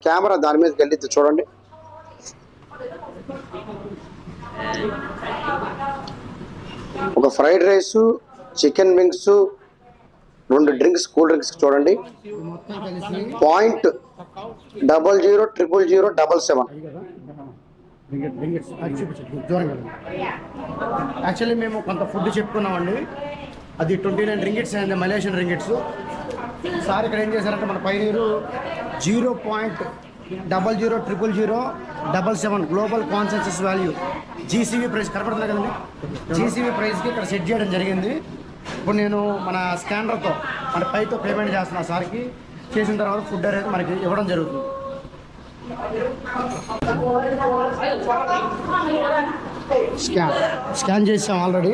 Camera దాని మీదకి వెళ్ళి చూడండి. ఒక fried rice, chicken wings, 2 drinks, cool drinks చూడండి. .00000077. యాక్చువల్లీ మేము కొంత ఫుడ్ చెప్పుకున్నామండి. అది 29 రింగిట్స్ అయింది, మలేషియన్ రింగిట్స్. సార్ ఇక్కడ ఏం చేశారంటే మన పైనీరు 0.00000077 global consensus value GCV price కనపడుతుంది కదండి. జీసీవీ ప్రైస్కి ఇక్కడ సెట్ చేయడం జరిగింది. ఇప్పుడు నేను మన స్కానర్తో మన పైతో పేమెంట్ చేస్తున్నా సార్కి. చేసిన తర్వాత ఫుడ్ అనేది మనకి ఇవ్వడం జరుగుతుంది. స్కాన్ చేసాం ఆల్రెడీ.